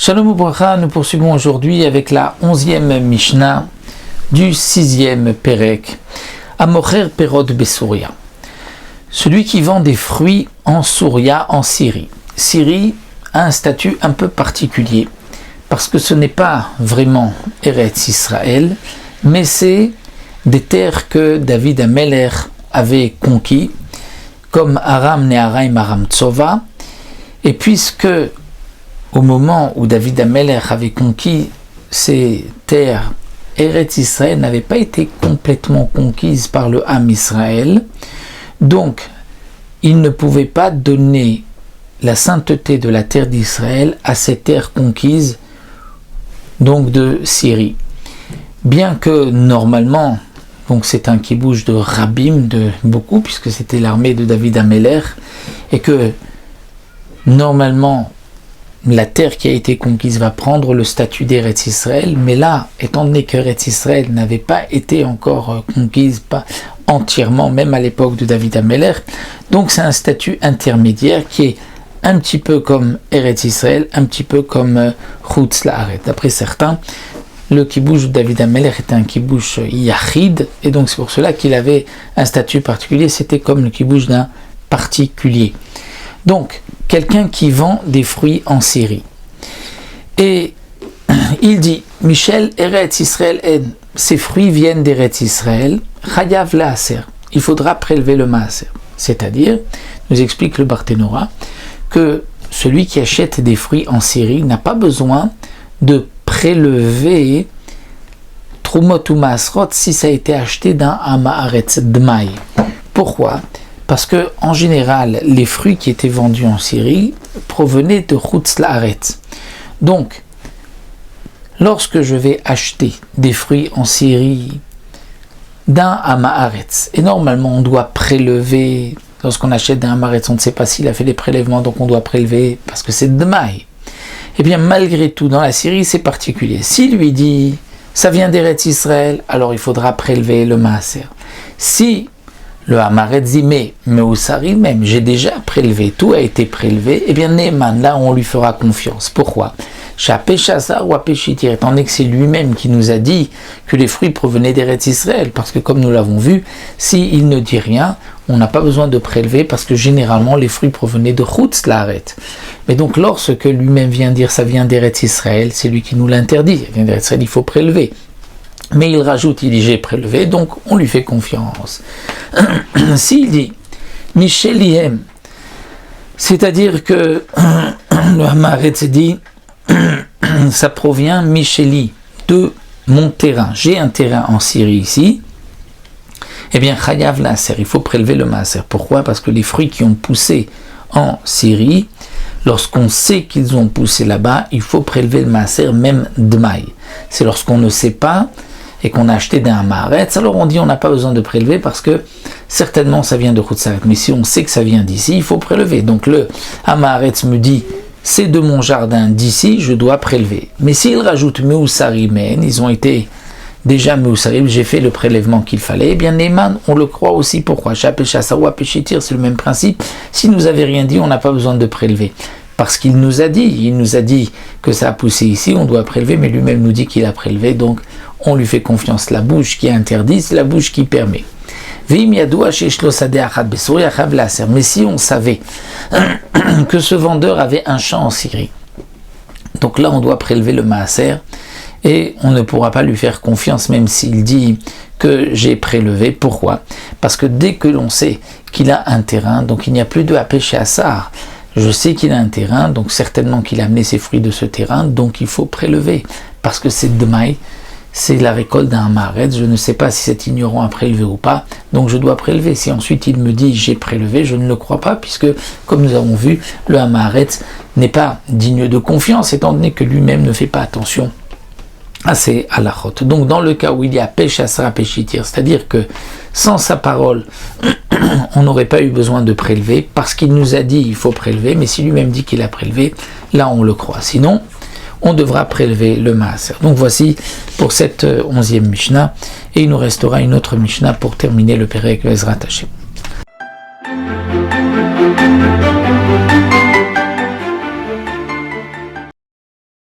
Shalom Ubracha, nous poursuivons aujourd'hui avec la 11e Mishnah du 6e Perek. Amocher Perot Besouria. Celui qui vend des fruits en Souria, en Syrie. Syrie a un statut un peu particulier, parce que ce n'est pas vraiment Eretz Israël, mais c'est des terres que David Ameler avait conquis, comme Aram Neharaim Aram Tsova, et puisque au moment où David Ameler avait conquis ces terres, Eretz Israël n'avait pas été complètement conquise par le Ham Israël, donc il ne pouvait pas donner la sainteté de la terre d'Israël à ces terres conquises, donc de Syrie. Bien que normalement, donc c'est un kibouch de Rabim, de beaucoup, puisque c'était l'armée de David Ameler, et que normalement la terre qui a été conquise va prendre le statut d'Eretz Israël, mais là, étant donné qu'Eretz Israël n'avait pas été encore conquise, pas entièrement, même à l'époque de David Ameler, donc c'est un statut intermédiaire qui est un petit peu comme Eretz Israël, un petit peu comme Chutz La'aretz. D'après certains, le kibouch de David Ameler était un kibouch yachid, et donc c'est pour cela qu'il avait un statut particulier, c'était comme le kibouch d'un particulier. Donc, quelqu'un qui vend des fruits en Syrie. Et il dit, Michel, Eretz Israël, ces fruits viennent d'Eretz Israël, Chayav La'aser, il faudra prélever le Maaser. C'est-à-dire, nous explique le Barthénora, que celui qui achète des fruits en Syrie n'a pas besoin de prélever Trumot ou Maasrot si ça a été acheté d'un Hamaharetz Dmaï. Pourquoi ? Parce que en général, les fruits qui étaient vendus en Syrie provenaient de Chutz La'aretz. Donc, lorsque je vais acheter des fruits en Syrie d'un Hamaharetz, et normalement on doit prélever, lorsqu'on achète d'un Hamaharetz, on ne sait pas s'il a fait des prélèvements, donc on doit prélever parce que c'est Dmaï. Et bien malgré tout, dans la Syrie, c'est particulier. S'il lui dit, ça vient d'Eretz Israël, alors il faudra prélever le Maaser. Si le Hamaharetz dit, mais Meusari même, j'ai déjà prélevé, tout a été prélevé, et bien Neeman, là on lui fera confiance. Pourquoi ? Shapeshasa ou Apeshitir, étant donné que c'est lui-même qui nous a dit que les fruits provenaient d'Eretz Israël, parce que comme nous l'avons vu, s'il ne dit rien, on n'a pas besoin de prélever, parce que généralement les fruits provenaient de Chutz La'aretz. Mais donc lorsque lui-même vient dire ça vient d'Eretz Israël, c'est lui qui nous l'interdit, ça vient d'Eretz Israël, il faut prélever. Mais il rajoute, il dit j'ai prélevé, donc on lui fait confiance. S'il dit Micheliem, c'est-à-dire que le Hamaharetz dit ça provient Micheli, de mon terrain. J'ai un terrain en Syrie ici. Eh bien, Chayav La'aser, il faut prélever le Maaser. Pourquoi ? Parce que les fruits qui ont poussé en Syrie, lorsqu'on sait qu'ils ont poussé là-bas, il faut prélever le Maaser, même Dmaï. C'est lorsqu'on ne sait pas et qu'on a acheté d'un Hamaharetz, alors on dit on n'a pas besoin de prélever parce que certainement ça vient de Chutz La'aretz. Mais si on sait que ça vient d'ici, il faut prélever. Donc le Hamaharetz me dit c'est de mon jardin d'ici, je dois prélever. Mais s'il rajoute Meusari men, ils ont été déjà Meusari, j'ai fait le prélèvement qu'il fallait, eh bien Neeman, on le croit aussi. Pourquoi ? Shapeshasa ou Apeshitir, c'est le même principe. S'il nous avait rien dit, on n'a pas besoin de prélever. Parce qu'il nous a dit que ça a poussé ici, on doit prélever, mais lui-même nous dit qu'il a prélevé, donc on lui fait confiance. La bouche qui interdit, c'est la bouche qui permet. Mais si on savait que ce vendeur avait un champ en Syrie, donc là on doit prélever le Maaser, et on ne pourra pas lui faire confiance même s'il dit que j'ai prélevé. Pourquoi ? Parce que dès que l'on sait qu'il a un terrain, donc il n'y a plus de Hapéché Assar. Je sais qu'il a un terrain, donc certainement qu'il a amené ses fruits de ce terrain, donc il faut prélever. Parce que c'est Dmaï, c'est la récolte d'un Hamaharetz, je ne sais pas si cet ignorant a prélevé ou pas, donc je dois prélever. Si ensuite il me dit j'ai prélevé, je ne le crois pas, puisque comme nous avons vu, le Hamaharetz n'est pas digne de confiance, étant donné que lui-même ne fait pas attention à ces halachot. Donc dans le cas où il y a Peshasra Peshitir, c'est-à-dire que sans sa parole, on n'aurait pas eu besoin de prélever, parce qu'il nous a dit il faut prélever, mais si lui-même dit qu'il a prélevé, là on le croit. Sinon, on devra prélever le Maaser. Donc voici pour cette 11e Mishnah, et il nous restera une autre Mishnah pour terminer le Perek Ezrat Hashem.